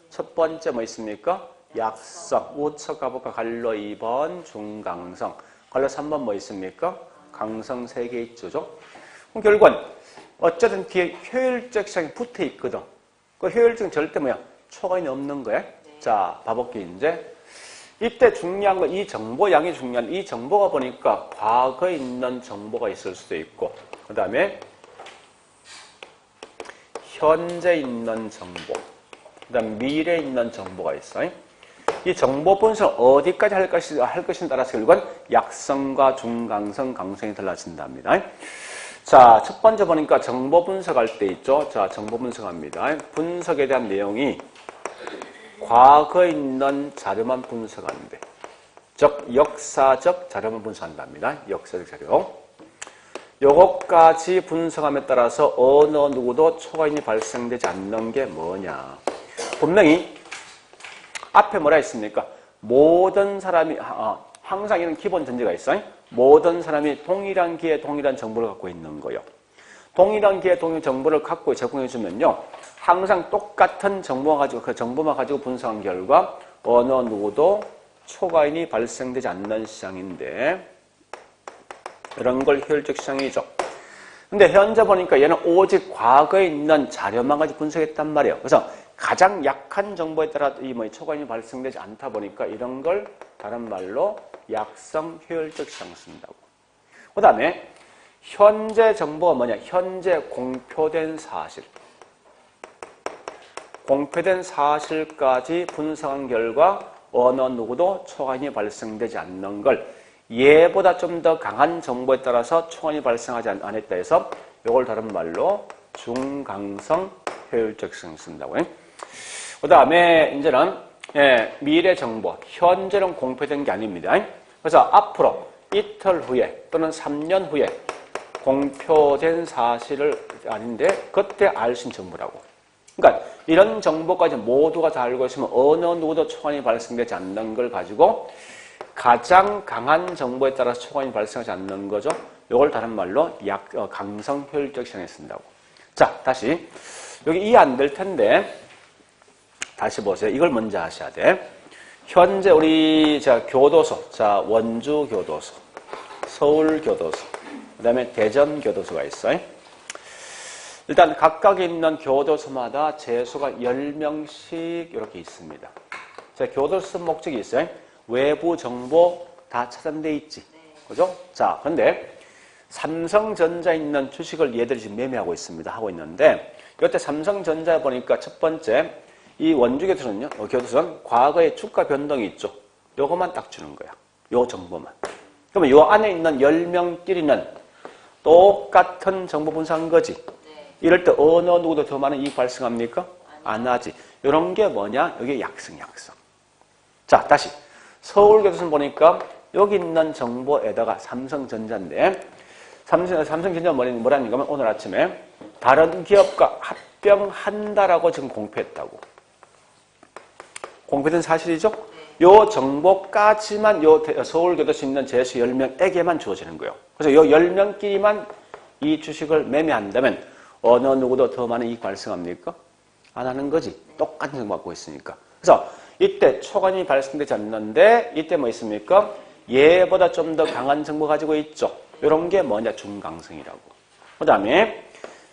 첫 번째 뭐 있습니까? 약성, 우측 가볼까? 갈로 2번 중강성, 갈로 3번 뭐 있습니까? 강성 3개 있죠. 그럼 결국은 어쨌든 뒤에 효율적 시장이 붙어 있거든. 그 효율적은 절대 뭐야? 초과인이 없는 거야. 자, 봐볼게 이제. 이때 중요한 건 이 정보 양이 중요한, 이 정보가 보니까 과거에 있는 정보가 있을 수도 있고, 그 다음에 현재 있는 정보, 그 다음 미래에 있는 정보가 있어요. 이 정보 분석을 어디까지 할 것인에 따라서 결국은 약성과 중강성, 강성이 달라진답니다. 자, 첫 번째 보니까 정보 분석할 때 있죠. 자, 정보 분석합니다. 분석에 대한 내용이 과거에 있는 자료만 분석하는데, 즉 역사적 자료만 분석한답니다. 역사적 자료. 요것까지 분석함에 따라서 어느 누구도 초과인이 발생되지 않는 게 뭐냐. 분명히 앞에 뭐라 했습니까? 모든 사람이 항상 이런 기본 전제가 있어요. 모든 사람이 동일한 기회에 동일한 정보를 갖고 있는 거예요. 동일한 기회에 동일한 정보를 갖고 제공해 주면요. 항상 똑같은 정보만 가지고 그 정보만 가지고 분석한 결과 어느 누구도 초과인이 발생되지 않는 시장인데 이런 걸 효율적 시장이죠. 근데 현재 보니까 얘는 오직 과거에 있는 자료만 가지고 분석했단 말이에요. 그래서 가장 약한 정보에 따라 이 초과인이 발생되지 않다 보니까 이런 걸 다른 말로 약성 효율적 시장 쓴다고. 그 다음에 현재 정보가 뭐냐? 현재 공표된 사실. 공표된 사실까지 분석한 결과 어느 누구도 초과인이 발생되지 않는 걸 얘보다 좀 더 강한 정보에 따라서 초과인이 발생하지 않았다 해서 이걸 다른 말로 중강성 효율적성 쓴다고요. 그 다음에 이제는 미래 정보, 현재는 공표된 게 아닙니다. 그래서 앞으로 이틀 후에 또는 3년 후에 공표된 사실을 아닌데 그때 알 수 있는 정보라고. 그러니까 이런 정보까지 모두가 다 알고 있으면 어느 누구도 초안이 발생되지 않는 걸 가지고 가장 강한 정보에 따라서 초안이 발생하지 않는 거죠. 이걸 다른 말로 강성 효율적 시간에 쓴다고. 자, 다시 여기 이해 안 될 텐데 다시 보세요. 이걸 먼저 하셔야 돼. 현재 우리 교도소, 원주 교도소, 서울 교도소, 그다음에 대전 교도소가 있어요. 일단 각각 있는 교도소마다 재수가 10명씩 이렇게 있습니다. 자, 교도소 목적이 있어요. 외부 정보 다 차단돼 있지. 그죠? 자, 근데 삼성전자 있는 주식을 얘들이 지금 매매하고 있습니다. 하고 있는데, 이때 삼성전자 보니까 첫 번째, 이 원주 교도소는요, 교도소는 과거의 주가 변동이 있죠. 요것만 딱 주는 거야. 요 정보만. 그러면 요 안에 있는 10명끼리는 똑같은 정보 분석한 거지. 이럴 때 어느 누구도 더 많은 이익 발생합니까? 안 하지. 이런 게 뭐냐? 여기 약성. 자, 다시. 서울교도소는 보니까 여기 있는 정보에다가 삼성전자인데, 삼성전자 뭐라는 거면 오늘 아침에 다른 기업과 합병한다라고 지금 공표했다고. 공표된 사실이죠? 요 정보까지만 요 서울교도소에 있는 재수 10명에게만 주어지는 거예요. 그래서 요 10명끼리만 이 주식을 매매한다면 어느 누구도 더 많은 이익 발생합니까? 안 하는 거지. 똑같은 정보 갖고 있으니까. 그래서 이때 초관이 발생되지 않는데 이때 뭐 있습니까? 얘보다 좀 더 강한 정보 가지고 있죠. 이런 게 뭐냐? 중강성이라고. 그 다음에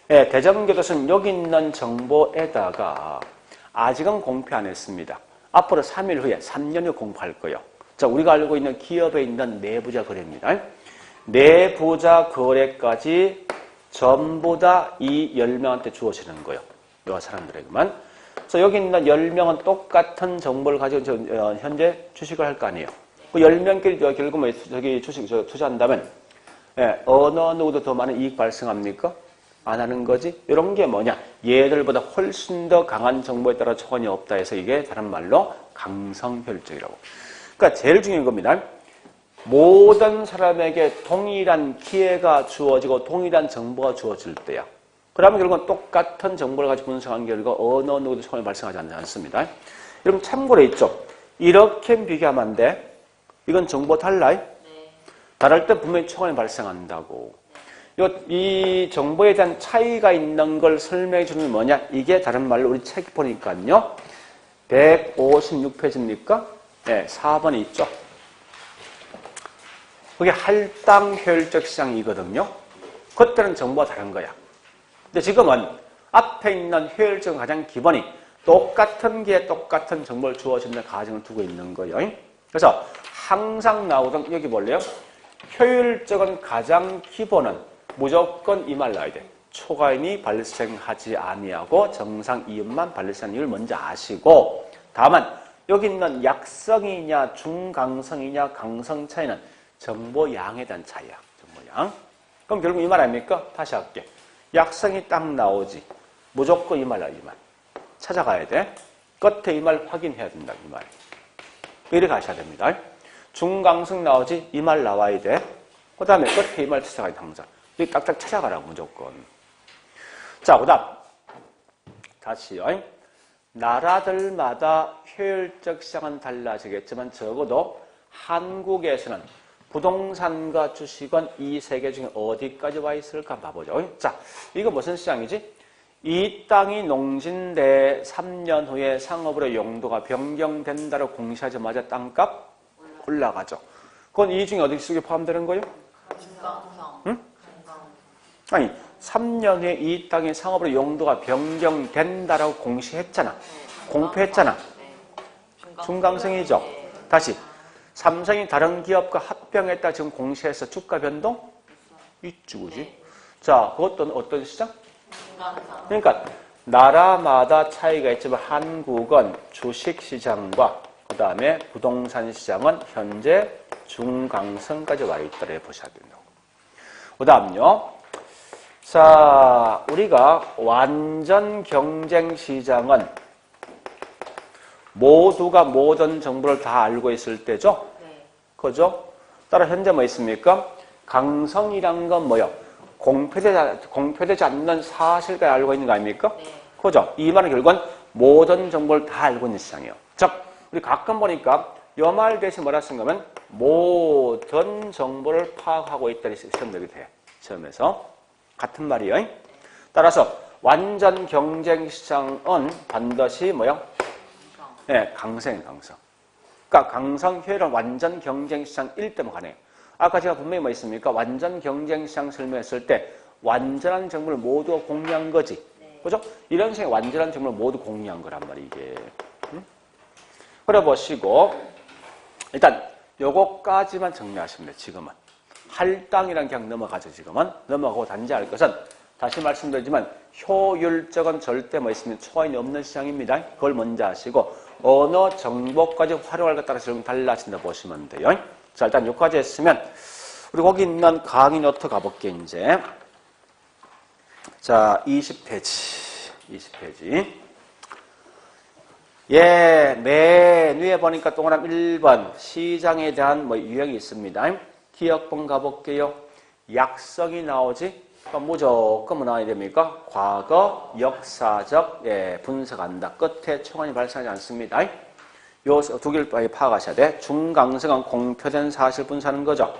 대전교도소는 여기 있는 정보에다가 아직은 공표 안 했습니다. 앞으로 3일 후에 3년 후에 공표할 거예요. 자, 우리가 알고 있는 기업에 있는 내부자 거래입니다. 내부자 거래까지 전부 다 이 10명한테 주어지는 거예요. 이 사람들에게만. 그래서 여기 있는 10명은 똑같은 정보를 가지고 현재 주식을 할 거 아니에요. 그 10명끼리 결국 뭐 저기 주식 투자한다면 어느 누구도 더 많은 이익 발생합니까? 안 하는 거지. 이런 게 뭐냐? 얘들보다 훨씬 더 강한 정보에 따라 초관이 없다 해서 이게 다른 말로 강성 효율적이라고. 그러니까 제일 중요한 겁니다. 모든 사람에게 동일한 기회가 주어지고 동일한 정보가 주어질 때야. 그러면 결국은 똑같은 정보를 가지고 분석한 결과 어느 누구도 초관이 발생하지 않습니다. 여러분 참고로 있죠. 이렇게 비교하면 안 돼. 이건 정보 달라요? 다를 때 분명히 초관이 발생한다고. 이 정보에 대한 차이가 있는 걸 설명해 주는 뭐냐? 이게 다른 말로 우리 책 보니까요. 156페이지입니까? 네, 4번이 있죠. 그게 할당 효율적 시장이거든요. 그때는 정보가 다른 거야. 근데 지금은 앞에 있는 효율적인 가장 기본이 똑같은 게 똑같은 정보를 주어지는 가정을 두고 있는 거예요. 그래서 항상 나오던 여기 볼래요? 효율적인 가장 기본은 무조건 이 말 나와야 돼. 초과임이 발생하지 아니하고 정상 이음만 발생하는 이유를 먼저 아시고, 다만 여기 있는 약성이냐 중강성이냐 강성 차이는 정보양에 대한 차이야. 정보양. 그럼 결국 이 말 아닙니까? 다시 할게. 약성이 딱 나오지. 무조건 이 말이야. 이 말. 찾아가야 돼. 끝에 이 말 확인해야 된다. 이 말. 이렇게 가셔야 됩니다. 중강성 나오지. 이 말 나와야 돼. 그 다음에 끝에 이 말 찾아가야 돼. 항상. 여기 딱딱 찾아가라고 무조건. 자, 그 다음 다시요. 나라들마다 효율적 시장은 달라지겠지만 적어도 한국에서는 부동산과 주식은 이 세 개 중에 어디까지 와 있을까 봐보죠. 자, 이거 무슨 시장이지? 이 땅이 농진돼 3년 후에 상업으로 용도가 변경된다고 공시하자마자 땅값 올라가죠. 그건 이 중에 어디 속에 포함되는 거예요? 응? 아니, 3년 후에 이 땅의 상업으로 용도가 변경된다라고 공시했잖아. 공표했잖아. 중강성이죠. 다시. 삼성이 다른 기업과 합병했다 지금 공시해서 주가 변동? 있지, 그지? 자, 그것도 어떤 시장? 그러니까, 나라마다 차이가 있지만 한국은 주식시장과 그 다음에 부동산 시장은 현재 중강성까지 와 있다고 보셔야 된다고. 그 다음요. 자, 우리가 완전 경쟁 시장은 모두가 모든 정보를 다 알고 있을 때죠? 네. 그죠? 따라 현재 뭐 있습니까? 강성이란 건 뭐요? 공표되지 않는 사실까지 알고 있는 거 아닙니까? 네. 그죠? 이 말은 결국은 모든 정보를 다 알고 있는 시장이에요. 즉, 우리 가끔 보니까 이 말 대신 뭐라 쓴 거면 모든 정보를 파악하고 있다는 시험 내게 돼. 시험에서. 같은 말이에요. 따라서 완전 경쟁 시장은 반드시 뭐요? 네, 강성. 그러니까 강성 효율은 완전 경쟁 시장일 때만 가네요. 아까 제가 분명히 뭐 있습니까? 완전 경쟁 시장 설명했을 때 완전한 정보를 모두 공유한 거지. 네. 그죠? 이런 식의 완전한 정보를 모두 공유한 거란 말이에요, 이게. 그래 보시고 일단 요거까지만 정리하시면 돼요, 지금은. 할당이란 그냥 넘어가죠, 지금은. 넘어가고 단지 알 것은 다시 말씀드리지만 효율적은 절대 뭐 있으면 초과인이 없는 시장입니다. 그걸 먼저 아시고 어느 정보까지 활용할 것 따라서 좀 달라진다 보시면 돼요. 자, 일단 여기까지 했으면 우리 거기 있는 강의 노트 가볼게요, 이제. 자, 20페이지. 예, 맨 위에 보니까 동그라미 1번 시장에 대한 뭐 유형이 있습니다. 기억본 가볼게요. 약성이 나오지? 그러니까 무조건 뭐 나와야 됩니까? 과거, 역사적, 분석한다. 끝에 초관이 발생하지 않습니다. 요 두 개를 파악하셔야 돼. 중강성은 공표된 사실 분석하는 거죠.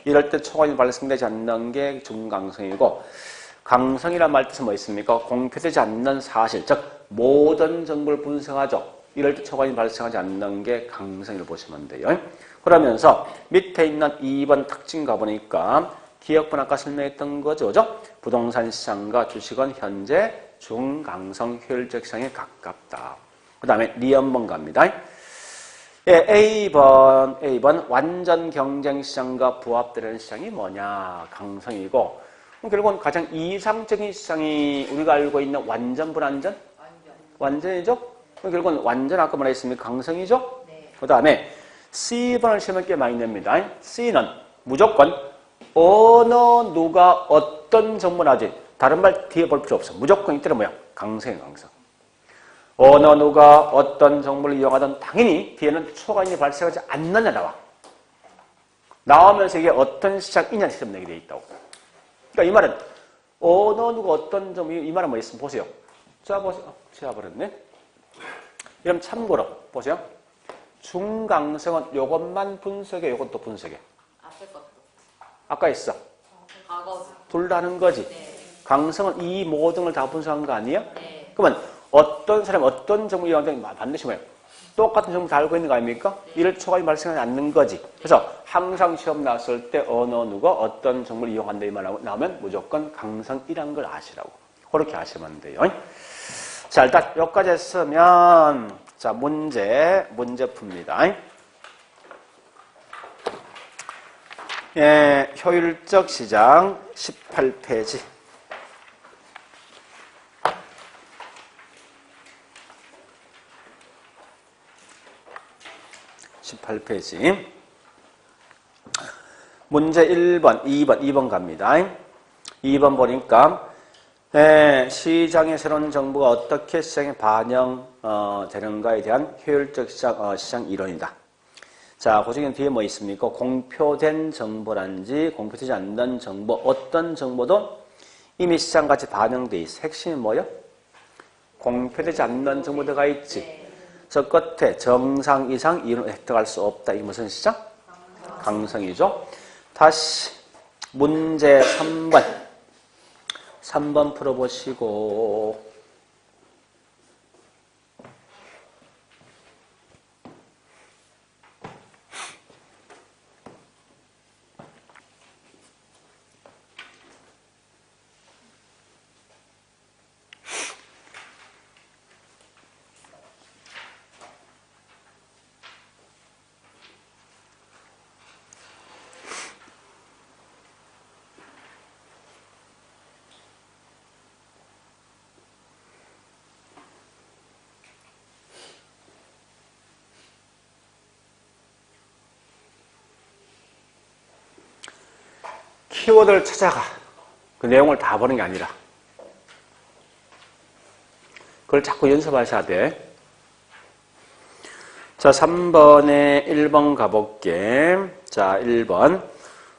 이럴 때 초관이 발생되지 않는 게 중강성이고, 강성이란 말 뜻은 뭐 있습니까? 공표되지 않는 사실, 즉 모든 정보를 분석하죠. 이럴 때 초관이 발생하지 않는 게 강성이라고 보시면 돼요. 그러면서 밑에 있는 2번 특징 가보니까 기억분 아까 설명했던 거죠. 그죠? 부동산 시장과 주식은 현재 중강성 효율적 시장에 가깝다. 그 다음에 리언번 갑니다. 예, A번 완전 경쟁 시장과 부합되는 시장이 뭐냐? 강성이고 결국은 가장 이상적인 시장이 우리가 알고 있는 완전 불완전? 완전이죠? 결국은 완전 아까 뭐라 했습니까? 강성이죠? 네. 그 다음에 C번을 시험을 꽤 많이 냅니다. C는 무조건 어느 누가 어떤 정보를 하지 다른 말 뒤에 볼 필요 없어. 무조건 이때는 뭐야? 강성이에요, 강성. 어느 누가 어떤 정보를 이용하든 당연히 뒤에는 초과인이 발생하지 않느냐 나와. 나오면서 이게 어떤 시장이냐 시험 내게 돼 있다고. 그러니까 이 말은 어느 누가 어떤 정보 이 말은 뭐 있으면 보세요. 자 보세요. 지워버렸네. 이러면 참고로 보세요. 중강성은 요것만 분석해, 요것도 분석해. 앞에 것도. 아까 있어. 과거. 둘 다 하는 거지. 네. 강성은 이 모든 걸 다 분석한 거 아니에요? 네. 그러면 어떤 사람이 어떤 정보를 이용하든 반드시 뭐예요? 똑같은 정보 다 알고 있는 거 아닙니까? 네. 이럴 초과이 발생하지 않는 거지. 그래서 항상 시험 나왔을 때 어느 누가 어떤 정보를 이용한다 이 말 나오면 무조건 강성이라는 걸 아시라고. 그렇게 아시면 돼요. 자, 일단 여기까지 했으면 자, 문제 풉니다. 예, 효율적 시장 18페이지. 18페이지. 문제 1번, 2번 갑니다. 2번 보니까 시장의 새로운 정보가 어떻게 시장에 반영되는가에 대한 효율적 시장 이론이다. 자, 그 중에 뒤에 뭐 있습니까? 공표된 정보란지 공표되지 않는 정보, 어떤 정보도 이미 시장같이 반영돼 있어. 핵심이 뭐예요? 공표되지 않는 정보 들어가 있지. 저 끝에 정상 이상 이론을 획득할 수 없다. 이게 무슨 시장? 강성이죠. 다시 문제 3번 풀어보시고 키워드를 찾아가. 그 내용을 다 보는 게 아니라. 그걸 자꾸 연습하셔야 돼. 자, 3번에 1번 가볼게. 자, 1번.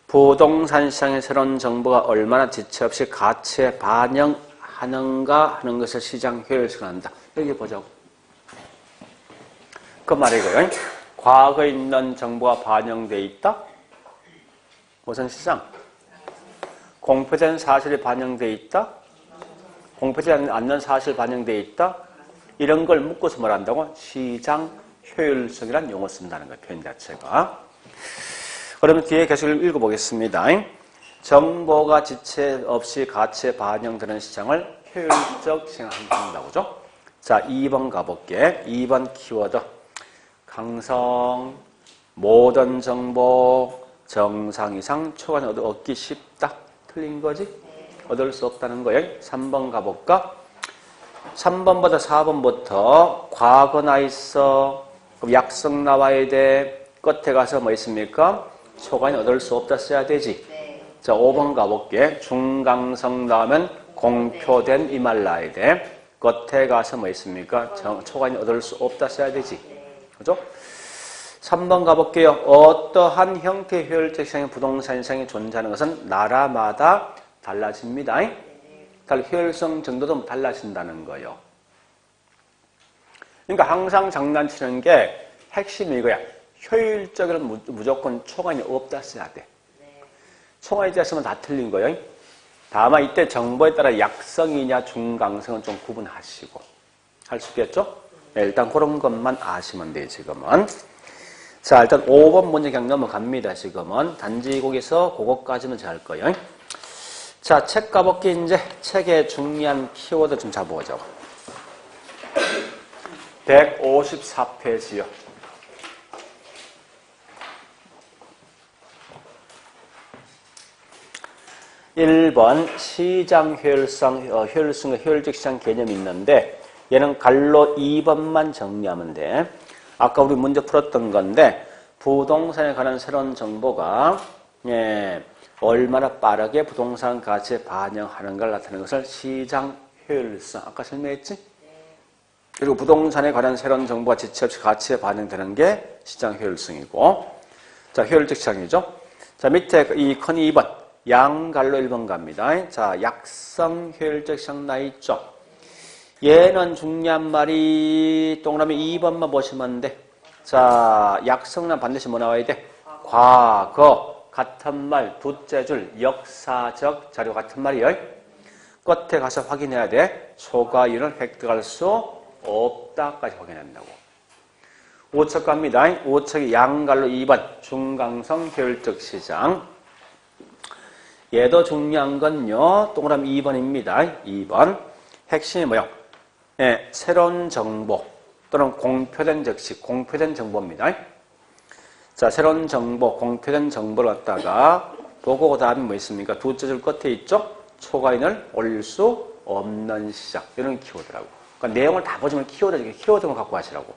부동산 시장의 새로운 정보가 얼마나 지체 없이 가치에 반영하는가 하는 것을 시장 효율성을 한다. 여기 보자고. 그 말이고요. 과거에 있는 정보가 반영되어 있다. 무슨 시장? 공표된 사실이 반영되어 있다. 공표되지 않는 사실 반영되어 있다. 이런 걸 묶어서 뭘 한다고? 시장 효율성이라는 용어 쓴다는 거예요. 표현 자체가. 그러면 뒤에 계속 읽어보겠습니다. 정보가 지체 없이 가치에 반영되는 시장을 효율적 시장을 한다고 죠. 자, 2번 가볼게. 2번 키워드. 강성, 모든 정보, 정상 이상, 초과는 얻기 쉽다. 틀린 거지? 얻을 수 없다는 거예요. 3번 가볼까? 3번보다 4번부터 과거나 있어. 그럼 약성 나와야 돼. 끝에 가서 뭐 있습니까? 초과는 얻을 수 없다 써야 되지. 자, 5번 가볼게. 중강성 나오면 공표된 이 말 나와야 돼. 끝에 가서 뭐 있습니까? 초과는 얻을 수 없다 써야 되지. 그죠? 3번 가볼게요. 어떠한 형태의 효율적 시장의 부동산 시장이 존재하는 것은 나라마다 달라집니다. 효율성 정도도 달라진다는 거예요. 그러니까 항상 장난치는 게 핵심이 이거야. 효율적으로는 무조건 초과이 없다 써야 돼. 초과이 됐으면 다 틀린 거예요. 다만 이때 정보에 따라 약성이냐 중강성은 좀 구분하시고 할 수 있겠죠? 네, 일단 그런 것만 아시면 돼요. 지금은. 자, 일단 5번 문제 그냥 넘어갑니다. 지금은. 단지 거기서 그것까지는 잘 거예요. 자, 책 가볼게. 이제 책의 중요한 키워드 좀 잡아보자고. 154페이지요. 1번 시장 효율성, 효율성과 효율적 시장 개념이 있는데 얘는 갈로 2번만 정리하면 돼. 아까 우리 문제 풀었던 건데 부동산에 관한 새로운 정보가 얼마나 빠르게 부동산 가치에 반영하는가를 나타내는 것을 시장 효율성. 아까 설명했지? 그리고 부동산에 관한 새로운 정보가 지체 없이 가치에 반영되는 게 시장 효율성이고. 자, 효율적 시장이죠. 자, 밑에 이 큰 2번. 양갈로 1번 갑니다. 자, 약성 효율적 시장 나 있죠. 얘는 중요한 말이 동그라미 2번만 보시면 돼. 자, 약성란 반드시 뭐 나와야 돼? 과거, 같은 말, 두째 줄, 역사적 자료 같은 말이에요. 끝에 가서 확인해야 돼. 초과이윤을 획득할 수 없다까지 확인한다고. 5척 갑니다. 5척이 양갈로 2번, 중강성 효율적 시장. 얘도 중요한 건요. 동그라미 2번입니다. 2번. 핵심이 뭐요? 네, 새로운 정보 또는 공표된 즉시 공표된 정보입니다. 자, 새로운 정보, 공표된 정보를 갖다가 보고 그 다음에 뭐 있습니까? 두째 줄 끝에 있죠? 초과인을 올릴 수 없는 시장. 이런 키워드라고. 그러니까 내용을 다 보지만 키워드만 갖고 하시라고.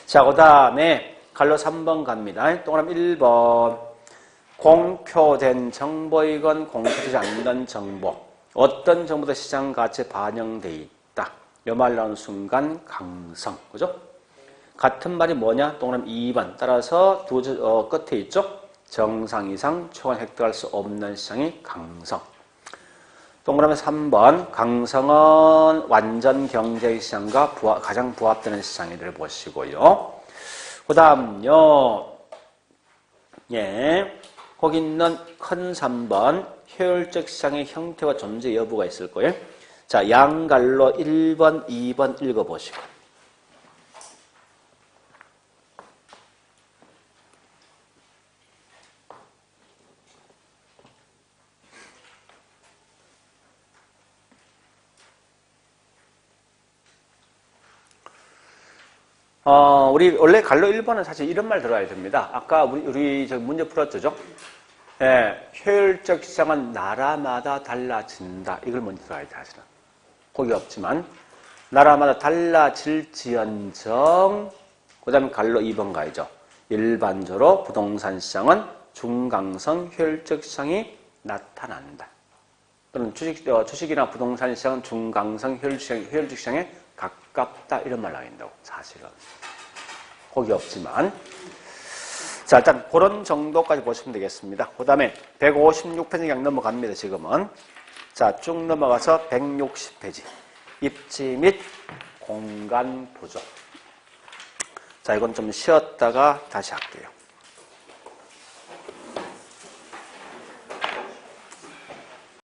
자, 그 다음에 갈로 3번 갑니다. 동그라미 1번. 공표된 정보이건 공표되지 않는 정보. 어떤 정보도 시장 가치에 반영돼 있다. 이 말 나오는 순간 강성. 그죠? 같은 말이 뭐냐? 동그라미 2번. 따라서 끝에 있죠? 정상 이상 초과 획득할 수 없는 시장이 강성. 동그라미 3번. 강성은 완전 경제 시장과 가장 부합되는 시장이들 보시고요. 그 다음요. 예. 거기 있는 큰 3번 효율적 시장의 형태와 존재 여부가 있을 거예요. 자, 양갈로 1번, 2번 읽어보시고. 우리 원래 갈로 1번은 사실 이런 말 들어야 됩니다. 아까 우리 저 문제 풀었죠? 예, 효율적 시장은 나라마다 달라진다. 이걸 먼저 들어야 돼, 사실은. 거기 없지만 나라마다 달라질지언정 그 다음에 갈로 2번 가야죠. 일반적으로 부동산 시장은 중강성 효율적 시장이 나타난다. 또는 주식이나 부동산 시장은 중강성 효율 시장에 가깝다 이런 말 나온다고 사실은 거기 없지만 자 일단 그런 정도까지 보시면 되겠습니다. 그 다음에 156페이지 그냥 넘어갑니다. 지금은 자 쭉 넘어가서 160페이지 입지 및 공간 부족. 자 이건 좀 쉬었다가 다시 할게요.